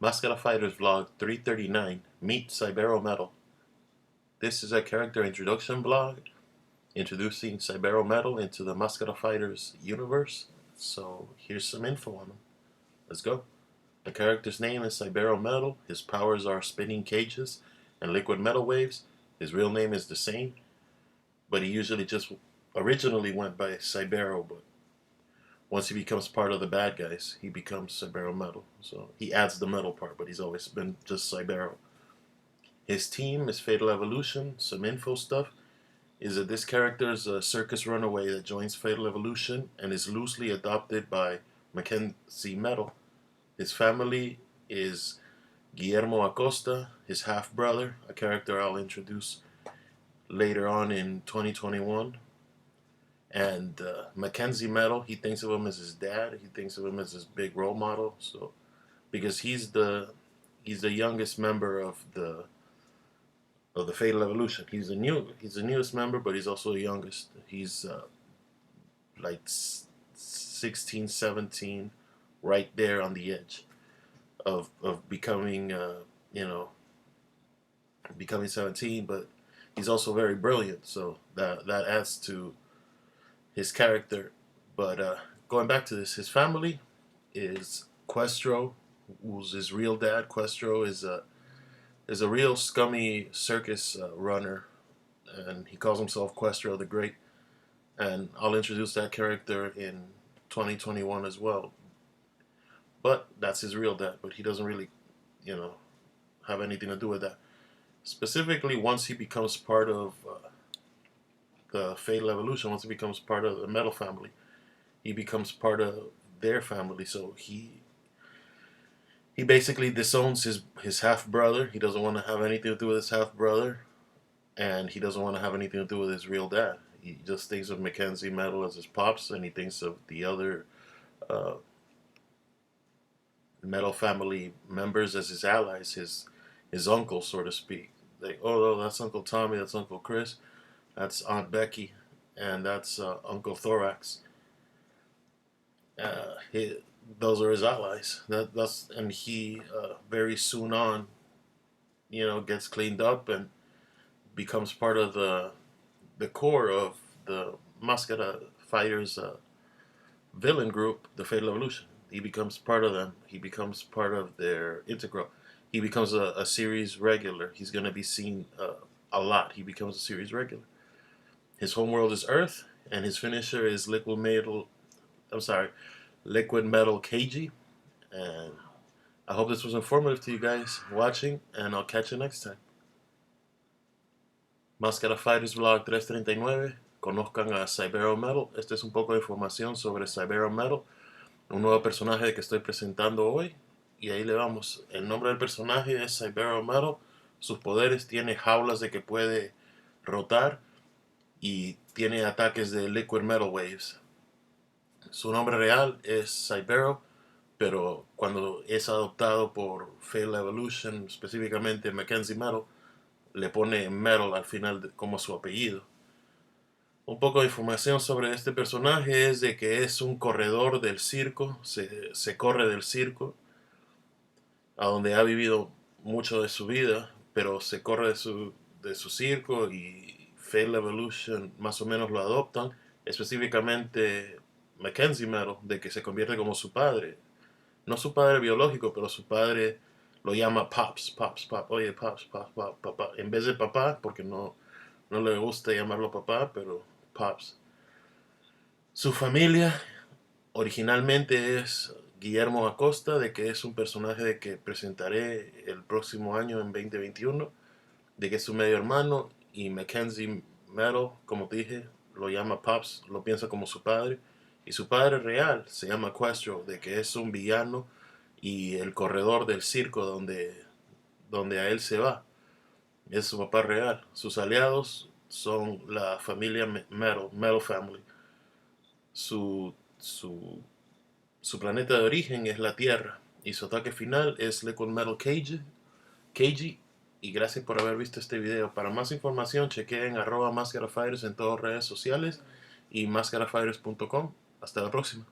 Mascara Fighters Vlog 339, Meet Cybero Metal. This is a character introduction vlog introducing Cybero Metal into the Mascara Fighters universe. So here's some info on him. Let's go. The character's name is Cybero Metal. His powers are spinning cages and liquid metal waves. His real name is the same, but he usually just originally went by Cybero, but once he becomes part of the bad guys, he becomes Cybero Metal. So he adds the metal part, but he's always been just Cybero. His team is Fatal Evolution. Some info stuff is that this character is a circus runaway that joins Fatal Evolution and is loosely adopted by Mackenzie Metal. His family is Guillermo Acosta, his half-brother, a character I'll introduce later on in 2021. And Mackenzie Metal, he thinks of him as his dad. He thinks of him as his big role model. So, because he's the youngest member of the Fatal Evolution. He's the newest member, but he's also the youngest. He's like 16, 17, right there on the edge of becoming becoming 17. But he's also very brilliant, so that adds to his character. But going back to this, his family is Questro, who's his real dad. Questro is a real scummy circus runner, and he calls himself Questro the Great. And I'll introduce that character in 2021 as well. But that's his real dad, but he doesn't really, have anything to do with that. Specifically, once he becomes part of the Fatal Evolution, once he becomes part of the Metal family, he becomes part of their family. So he basically disowns his half-brother. He doesn't want to have anything to do with his half-brother, and he doesn't want to have anything to do with his real dad. He just thinks of Mackenzie Metal as his pops, and he thinks of the other Metal family members as his allies, his uncles, so to speak. Like, oh, that's Uncle Tommy, that's Uncle Chris, that's Aunt Becky, and that's Uncle Thorax. Those are his allies. And he very soon on, gets cleaned up and becomes part of the core of the Mascara Fighters villain group, the Fatal Evolution. He becomes part of them. He becomes part of their integral. He becomes a series regular. He's going to be seen a lot. He becomes a series regular. His homeworld is Earth, and his finisher is Liquid Metal KG. And I hope this was informative to you guys watching, and I'll catch you next time. Mascara Fighters Vlog 339. Conozcan a Cybero Metal. Este es un poco de información sobre Cybero Metal, un nuevo personaje que estoy presentando hoy. Y ahí le vamos. El nombre del personaje es Cybero Metal. Sus poderes: tiene jaulas de que puede rotar y tiene ataques de Liquid Metal Waves. Su nombre real es Cybero, pero cuando es adoptado por Fatal Evolution, específicamente Mackenzie Metal, le pone Metal al final como su apellido. Un poco de información sobre este personaje es de que es un corredor del circo, se corre del circo, a donde ha vivido mucho de su vida, pero se corre de su circo, y Fatal Evolution más o menos lo adoptan, específicamente Mackenzie Metal, de que se convierte como su padre. No su padre biológico, pero su padre lo llama Pops. Oye, Pops, papá. En vez de papá, porque no le gusta llamarlo papá, pero Pops. Su familia originalmente es Guillermo Acosta, de que es un personaje de que presentaré el próximo año en 2021, de que es su medio hermano, y Mackenzie Metal, como dije, lo llama Pops, lo piensa como su padre, y su padre real se llama Questro, de que es un villano y el corredor del circo donde a él se va. Es su papá real. Sus aliados son la familia Metal Family. Su planeta de origen es la Tierra, y su ataque final es Liquid Metal KG. Y gracias por haber visto este video. Para más información, chequeen @mascarafighters en todas las redes sociales y mascarafighters.com. Hasta la próxima.